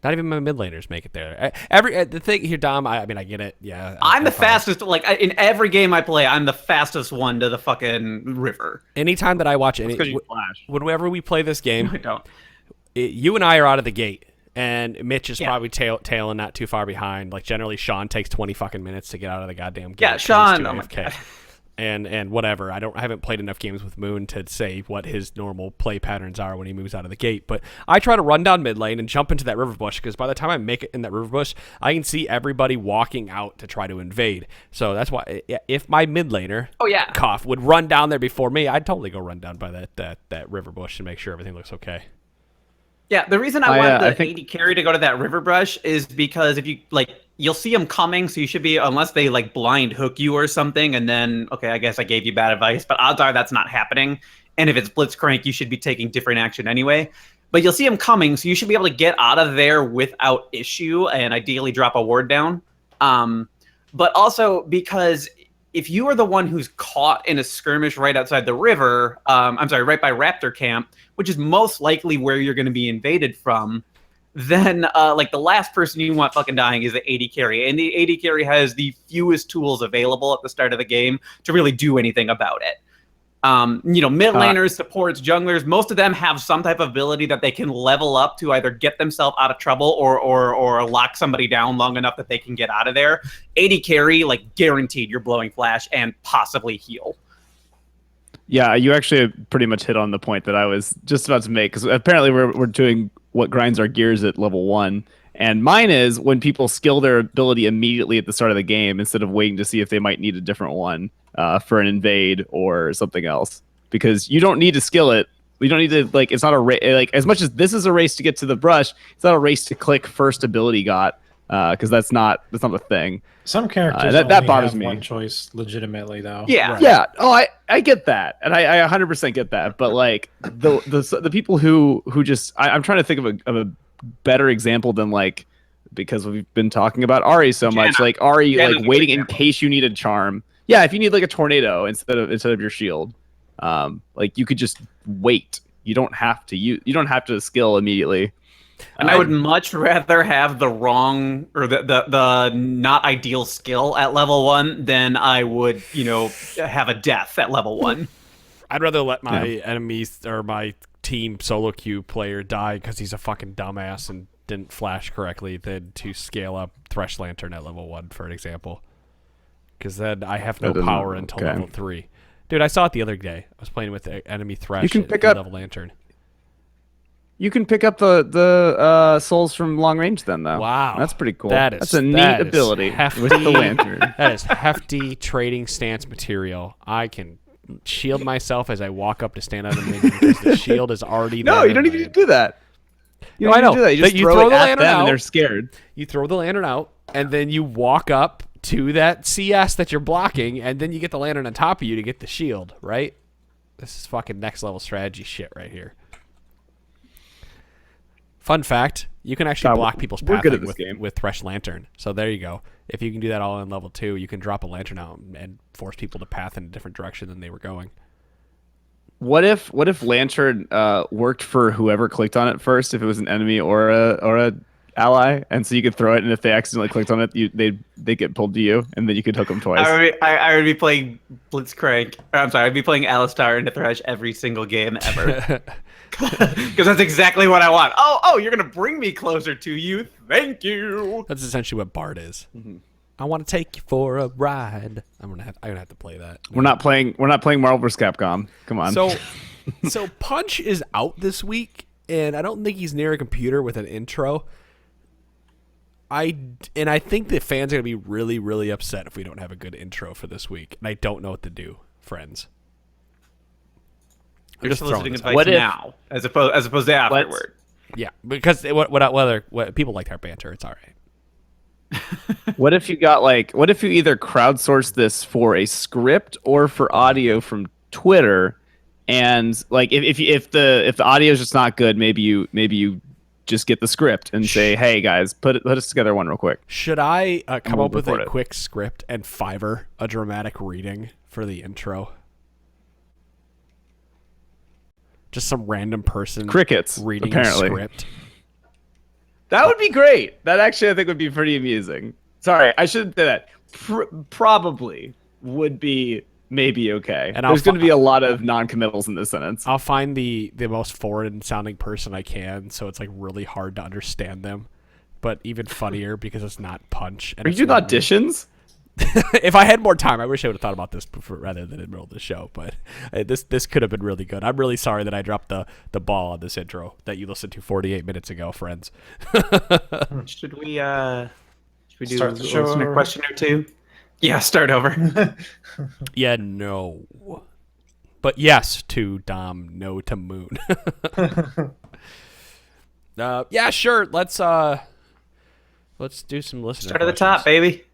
Not even my mid laners make it there. The thing here, Dom. I mean, I get it. Yeah, I'm the fastest. Like in every game I play, I'm the fastest one to the fucking river. Anytime that I watch whenever we play this game, I don't. You and I are out of the gate, and Mitch is probably tailing not too far behind. Like generally, Sean takes 20 fucking minutes to get out of the goddamn gate. Yeah, Sean. Oh my God. And whatever. I haven't played enough games with Moon to say what his normal play patterns are when he moves out of the gate. But I try to run down mid lane and jump into that river bush because by the time I make it in that river bush, I can see everybody walking out to try to invade. So that's why if my mid laner, Cough, would run down there before me, I'd totally go run down by that river bush and make sure everything looks okay. Yeah, the reason I want the AD carry to go to that river brush is because if you you'll see them coming, so you should be, unless they blind hook you or something, and then I guess I gave you bad advice, but odds are that's not happening. And if it's blitzcrank, you should be taking different action anyway. But you'll see them coming, so you should be able to get out of there without issue, and ideally drop a ward down. But also because if you are the one who's caught in a skirmish right outside the river, right by Raptor Camp, which is most likely where you're going to be invaded from, then the last person you want fucking dying is the AD carry. And the AD carry has the fewest tools available at the start of the game to really do anything about it. Mid laners, supports, junglers, most of them have some type of ability that they can level up to either get themselves out of trouble or lock somebody down long enough that they can get out of there. AD carry, guaranteed you're blowing flash and possibly heal. Yeah, you actually pretty much hit on the point that I was just about to make, because apparently we're doing what grinds our gears at level 1. And mine is when people skill their ability immediately at the start of the game instead of waiting to see if they might need a different one for an invade or something else. Because you don't need to skill it. You don't need to, it's not a race. As much as this is a race to get to the brush, it's not a race to click first ability got, because that's not the thing. Some characters that bothers have me. one choice legitimately, though. Yeah, yeah. Oh, I get that, and I 100% get that. But the people who just I'm trying to think of a better example than because we've been talking about Ari so much. Ari waiting in case you need a charm. Yeah, if you need a tornado instead of your shield, you could just wait. You don't have to skill immely. And I would much rather have the wrong or the not ideal skill at level 1 than I would, have a death at level 1. I'd rather let my enemies or my team solo queue player die because he's a fucking dumbass and didn't flash correctly than to scale up Thresh Lantern at level 1, for an example. Because then I have no power until level 3. Dude, I saw it the other day. I was playing with the enemy Thresh. You can pick up level Lantern. You can pick up the souls from long range then, though. Wow. That's pretty cool. That's a neat ability with the lantern. That is hefty trading stance material. I can shield myself as I walk up to stand on the minion because the shield is already there. No, you don't even need to do that. You don't even do that. You just throw the lantern out, and they're scared. You throw the lantern out, and then you walk up to that CS that you're blocking, and then you get the lantern on top of you to get the shield, right? This is fucking next level strategy shit right here. Fun fact, you can actually block people's pathing with Thresh Lantern. So there you go. If you can do that all in level 2, you can drop a lantern out and force people to path in a different direction than they were going. What if Lantern worked for whoever clicked on it first, if it was an enemy or a ally, and so you could throw it, and if they accidentally clicked on it, they get pulled to you, and then you could hook them twice. I would be playing Blitzcrank. I'm sorry, I'd be playing Alistar into Thresh every single game ever. Because that's exactly what I want. Oh, you're gonna bring me closer to you. Thank you. That's essentially what Bard is. Mm-hmm. I want to take you for a ride. I'm gonna have to play that. We're not playing Marvel vs. Capcom. Come on. So Punch is out this week, and I don't think he's near a computer with an intro. I think the fans are gonna be really, really upset if we don't have a good intro for this week, and I don't know what to do, friends. You're soliciting advice now, as opposed to afterward. Yeah, because what people liked our banter. It's all right. What if you either crowdsource this for a script or for audio from Twitter, and like if the audio is just not good, maybe you just get the script and say, hey guys, put us together one real quick. Should I come up with a quick script and Fiverr a dramatic reading for the intro? Just some random person crickets reading apparently. A script. That would be great. That actually I think would be pretty amusing. Sorry, I shouldn't say that. Probably would be maybe okay. And there's going to be a lot of non-committals in this sentence. I'll find the most foreign sounding person I can, so it's like really hard to understand them, but even funnier because it's not Punch. And are you doing auditions? If I had more time, I wish I would have thought about this before, rather than in the middle of the show. But this could have been really good. I'm really sorry that I dropped the ball on this intro that you listened to 48 minutes ago, friends. Should we do start the show a question or two? Yeah, start over. Yeah, no. But yes to Dom, no to Moon. Yeah, sure. Let's do some listener Start at the questions. top, baby.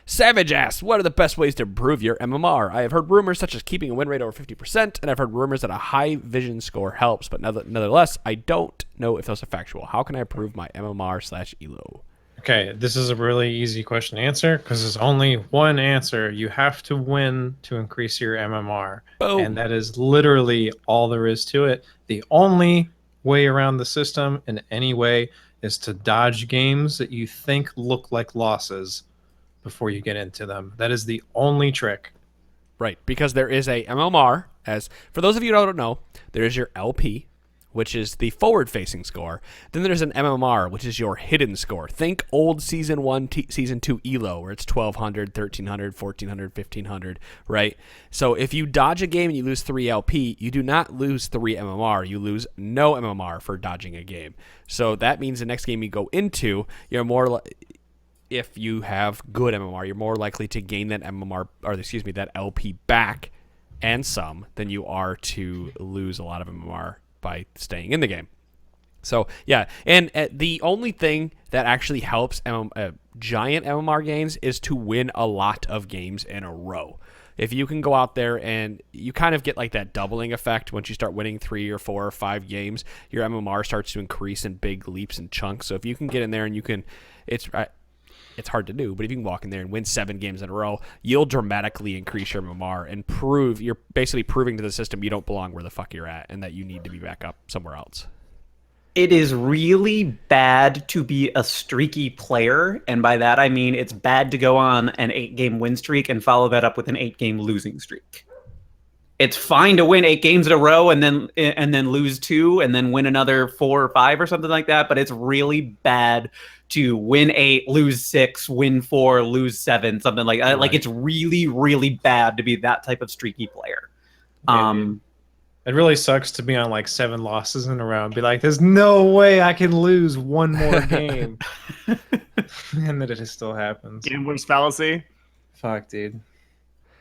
Savage asks, what are the best ways to improve your MMR? I have heard rumors such as keeping a win rate over 50%, and I've heard rumors that a high vision score helps, but nonetheless, I don't know if those are factual. How can I improve my MMR/ELO? Okay, this is a really easy question to answer because there's only one answer. You have to win to increase your MMR. Boom. And that is literally all there is to it. The only way around the system in any way is to dodge games that you think look like losses before you get into them. That is the only trick. Right, because there is a MMR, as for those of you who don't know, there is your LP, which is the forward-facing score. Then there's an MMR, which is your hidden score. Think old Season 1, Season 2 ELO, where it's 1,200, 1,300, 1,400, 1,500, right? So if you dodge a game and you lose 3 LP, you do not lose 3 MMR. You lose no MMR for dodging a game. So that means the next game you go into, you're more... if you have good MMR, you're more likely to gain that MMR, or excuse me, that LP back and some than you are to lose a lot of MMR by staying in the game. So, yeah, and the only thing that actually helps giant MMR gains is to win a lot of games in a row. If you can go out there and you kind of get like that doubling effect once you start winning 3 or 4 or 5 games, your MMR starts to increase in big leaps and chunks. So if you can get in there and you can, it's hard to do, but if you can walk in there and win 7 games in a row, you'll dramatically increase your MMR and you're basically proving to the system you don't belong where the fuck you're at and that you need to be back up somewhere else. It is really bad to be a streaky player, and by that I mean it's bad to go on an 8-game win streak and follow that up with an 8-game losing streak. It's fine to win 8 games in a row and then lose 2 and then win another 4 or 5 or something like that, but it's really bad to win 8, lose 6, win 4, lose 7, something like that. Right. Like, it's really, really bad to be that type of streaky player. It really sucks to be on like 7 losses in a row and be like, there's no way I can lose one more game. And that it still happens. Gambler's fallacy? Fuck, dude.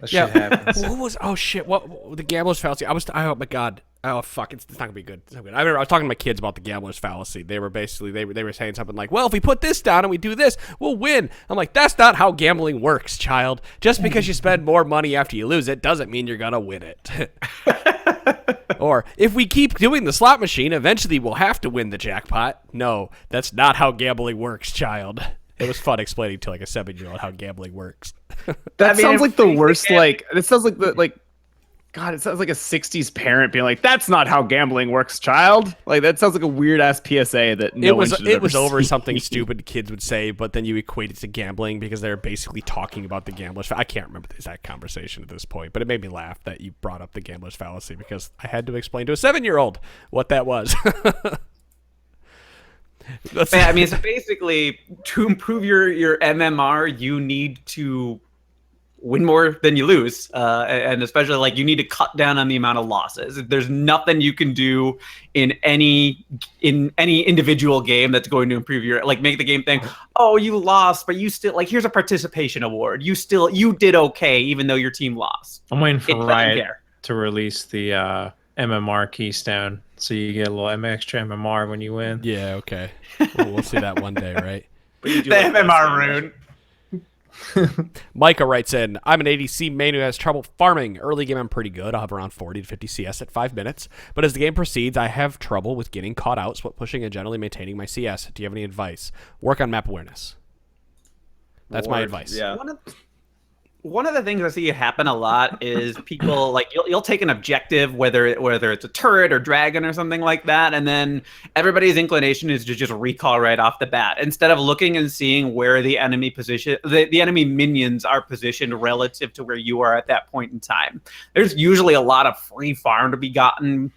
That shit happens. What the gambler's fallacy? Oh my god. Oh fuck, it's not gonna be good. It's not good. I remember I was talking to my kids about the gambler's fallacy. They were basically they were saying something like, well, if we put this down and we do this, we'll win. I'm like, that's not how gambling works, child. Just because you spend more money after you lose it doesn't mean you're gonna win it. Or if we keep doing the slot machine, eventually we'll have to win the jackpot. No, that's not how gambling works, child. It was fun explaining to like a 7-year-old how gambling works. That sounds like the worst. Like it sounds like the like. God, it sounds like a 60s parent being like, that's not how gambling works, child. Like, that sounds like a weird-ass PSA that no one should have It was ever over seen. something stupid kids would say, but then you equate it to gambling because they're basically talking about the gambler's I can't remember the exact conversation at this point, but it made me laugh that you brought up the gambler's fallacy because I had to explain to a 7-year-old what that was. I mean, so basically, to improve your MMR, you need to win more than you lose, and especially like you need to cut down on the amount of losses. There's nothing you can do in any individual game that's going to improve your make the game think, oh, you lost, but you still here's a participation award. You did okay even though your team lost. I'm waiting for Riot to release the MMR keystone, so you get a little extra MMR when you win. Yeah, okay. We'll see that one day, right? But you do The like MMR rune. Micah writes in, I'm an ADC main who has trouble farming. Early game, I'm pretty good. I'll have around 40 to 50 CS at 5 minutes. But as the game proceeds, I have trouble with getting caught out, split pushing, and generally maintaining my CS. Do you have any advice? Work on map awareness. That's my advice. Yeah. One of the things I see happen a lot is people you'll take an objective, whether it's a turret or dragon or something like that, and then everybody's inclination is to just recall right off the bat instead of looking and seeing where the enemy the enemy minions are positioned relative to where you are at that point in time. There's usually a lot of free farm to be gotten.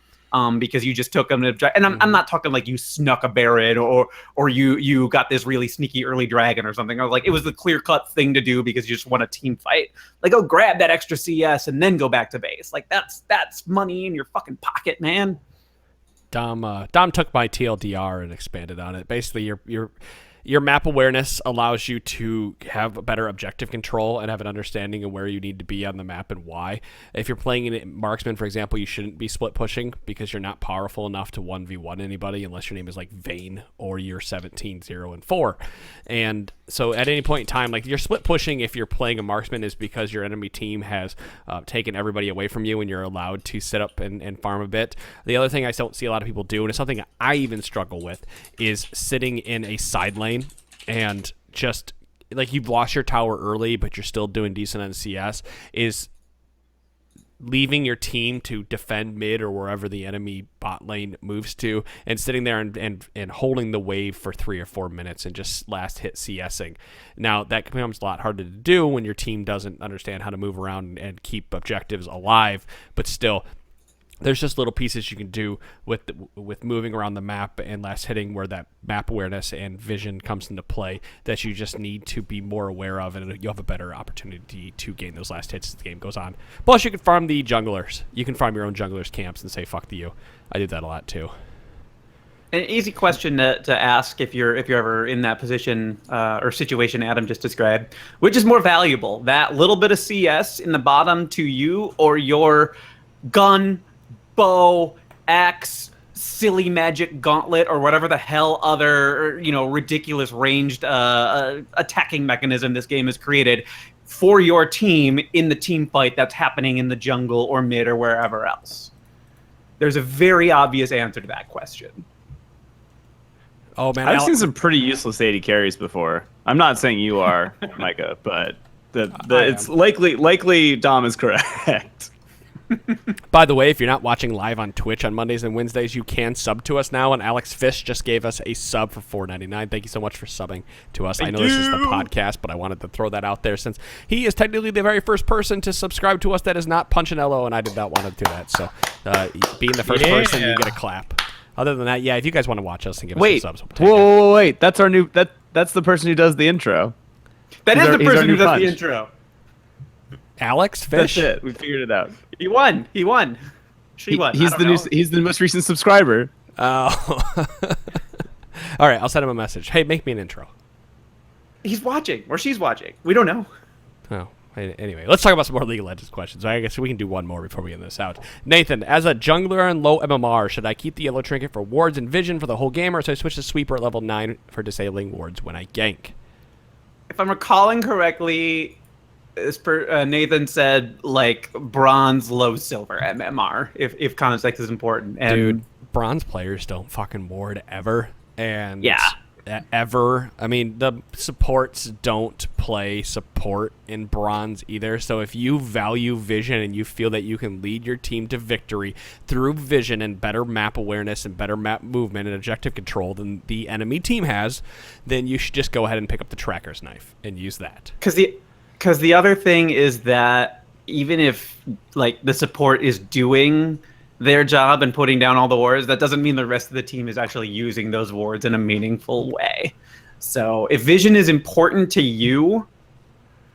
Because you just took them to, and I'm not talking like you snuck a Baron or you got this really sneaky early dragon or something. I was like, it was the clear cut thing to do because you just won a team fight. Like, go grab that extra CS and then go back to base. Like that's money in your fucking pocket, man. Dom took my TLDR and expanded on it. Basically, your map awareness allows you to have a better objective control and have an understanding of where you need to be on the map and why. If you're playing in Marksman, for example, you shouldn't be split pushing because you're not powerful enough to 1v1 anybody unless your name is like Vayne or you're 17, 0, and 4. And so at any point in time, like you're split pushing if you're playing a Marksman is because your enemy team has taken everybody away from you and you're allowed to sit up and farm a bit. The other thing I don't see a lot of people do, and it's something I even struggle with, is sitting in a side lane and just like you've lost your tower early but you're still doing decent on CS, is leaving your team to defend mid or wherever the enemy bot lane moves to and sitting there and holding the wave for 3 or 4 minutes and just last hit CSing. Now that becomes a lot harder to do when your team doesn't understand how to move around and keep objectives alive, but still there's just little pieces you can do with moving around the map and last hitting where that map awareness and vision comes into play that you just need to be more aware of, and you'll have a better opportunity to gain those last hits as the game goes on. Plus, you can farm the junglers. You can farm your own junglers' camps and say, fuck the you. I did that a lot, too. An easy question to ask if you're ever in that position or situation Adam just described, which is more valuable, that little bit of CS in the bottom to you or your gun, bow, axe, silly magic gauntlet, or whatever the hell other ridiculous ranged attacking mechanism this game has created for your team in the team fight that's happening in the jungle or mid or wherever else? There's a very obvious answer to that question. Oh man, I've seen some pretty useless AD carries before. I'm not saying you are, Micah, but it's likely Dom is correct. By the way, if you're not watching live on Twitch on Mondays and Wednesdays, you can sub to us now, and Alex Fish just gave us a sub for $4.99. Thank you so much for subbing to us. I know this is the podcast, but I wanted to throw that out there since he is technically the very first person to subscribe to us that is not Punchinello, and I did not want to do that. So being the first person, you get a clap. Other than that, yeah, if you guys want to watch us and give us some subs, we'll take it. Wait. That's our new that's the person who does the intro. That is the person who does Punch. the intro. Alex Fish. That's it. We figured it out. He won. She won. He's the most recent subscriber. Oh. All right, I'll send him a message. Hey, make me an intro. He's watching, or she's watching. We don't know. Oh. Anyway, let's talk about some more League of Legends questions. I guess we can do one more before we end this out. Nathan, as a jungler and low MMR, should I keep the yellow trinket for wards and vision for the whole game, or should I switch to sweeper at level 9 for disabling wards when I gank? If I'm recalling correctly, Nathan said bronze, low silver MMR. If context is important, and dude, bronze players don't fucking ward ever, and yeah, ever. I mean, the supports don't play support in bronze either. So if you value vision and you feel that you can lead your team to victory through vision and better map awareness and better map movement and objective control than the enemy team has, then you should just go ahead and pick up the tracker's knife and use that. Because the other thing is that even if like the support is doing their job and putting down all the wards, that doesn't mean the rest of the team is actually using those wards in a meaningful way. So if vision is important to you,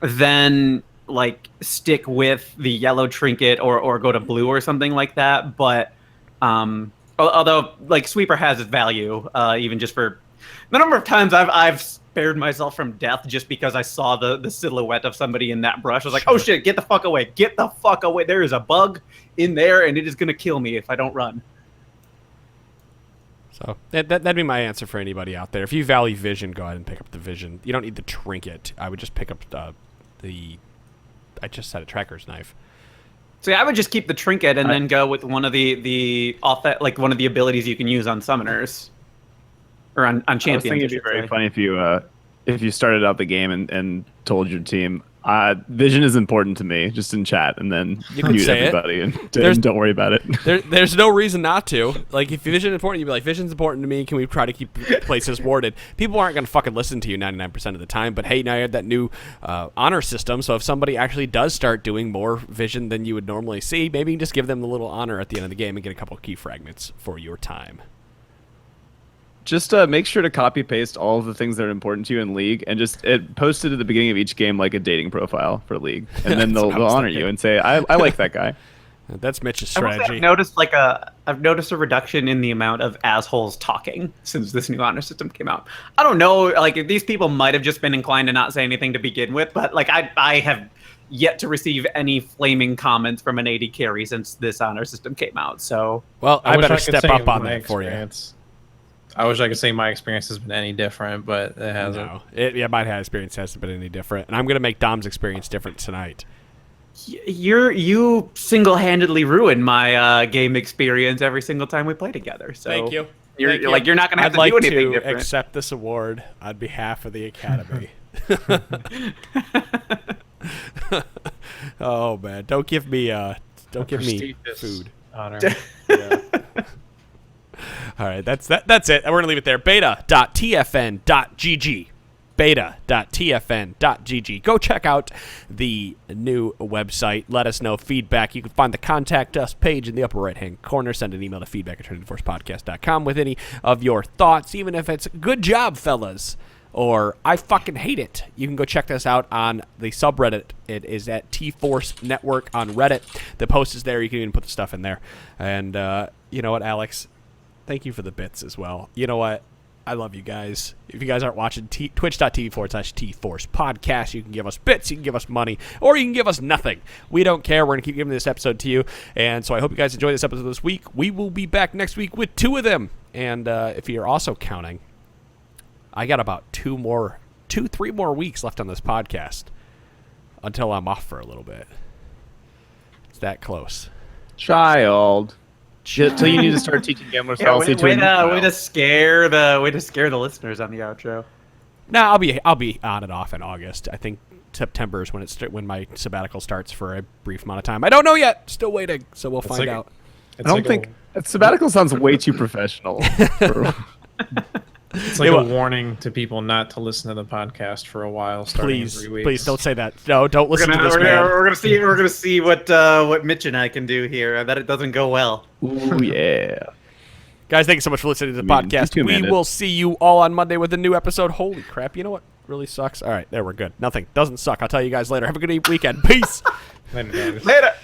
then like stick with the yellow trinket or go to blue or something like that. But although like sweeper has its value, even just for the number of times I've spared myself from death just because I saw the silhouette of somebody in that brush. I was like, oh shit, get the fuck away. Get the fuck away. There is a bug in there and it is going to kill me if I don't run. So that'd be my answer for anybody out there. If you value vision, go ahead and pick up the vision. You don't need the trinket. I would just pick up I just said a tracker's knife. So yeah, I would just keep the trinket and then go with one of like one of the abilities you can use on summoners. Or on champions. I was thinking it'd be very funny if you started out the game and told your team, vision is important to me, just in chat, and then you could mute say everybody and don't worry about it. There's no reason not to. Like, if vision is important, you'd be like, vision's important to me. Can we try to keep places warded? People aren't going to fucking listen to you 99% of the time, but hey, now you have that new honor system, so if somebody actually does start doing more vision than you would normally see, maybe you can just give them a little honor at the end of the game and get a couple key fragments for your time. Just make sure to copy paste all of the things that are important to you in League, and just post it at the beginning of each game like a dating profile for League, and then they'll honor you and say, "I like that guy." That's Mitch's strategy. I've noticed a reduction in the amount of assholes talking since this new honor system came out. I don't know, like these people might have just been inclined to not say anything to begin with, but like I have yet to receive any flaming comments from an AD carry since this honor system came out. So well, I better step up on that for you. I wish I could say my experience has been any different, but it hasn't. No, my experience hasn't been any different, and I'm going to make Dom's experience different tonight. You single-handedly ruined my game experience every single time we play together. So thank you. You're not going to have to do anything different. I'd like to accept this award on behalf of the Academy. Oh man, don't give me food. Honor. Yeah. All right, that's it. We're going to leave it there. beta.tfn.gg. beta.tfn.gg. Go check out the new website. Let us know feedback. You can find the Contact Us page in the upper right-hand corner. Send an email to feedback@trinityforcepodcast.com with any of your thoughts, even if it's good job, fellas, or I fucking hate it. You can go check this out on the subreddit. It is at T-Force Network on Reddit. The post is there. You can even put the stuff in there. And you know what, Alex? Thank you for the bits as well. You know what? I love you guys. If you guys aren't watching, twitch.tv/T-Force podcast, you can give us bits, you can give us money, or you can give us nothing. We don't care. We're going to keep giving this episode to you. And so I hope you guys enjoy this episode this week. We will be back next week with 2 of them. And if you're also counting, I got about 3 more weeks left on this podcast until I'm off for a little bit. It's that close. Child. Till you need to start teaching gamblers fallacy way to scare the listeners on the outro. No, I'll be on and off in August. I think September is when my sabbatical starts for a brief amount of time. I don't know yet. Still waiting, so we'll find out. I don't think sabbatical sounds way too professional. It's like a warning to people not to listen to the podcast for a while. Starting in 3 weeks. Please don't say that. No, don't listen to this man. We're gonna see what Mitch and I can do here. I bet it doesn't go well. Ooh yeah, guys! Thank you so much for listening to the podcast. We will see you all on Monday with a new episode. Holy crap! You know what really sucks? All right, there we're good. Nothing doesn't suck. I'll tell you guys later. Have a good weekend. Peace. Later.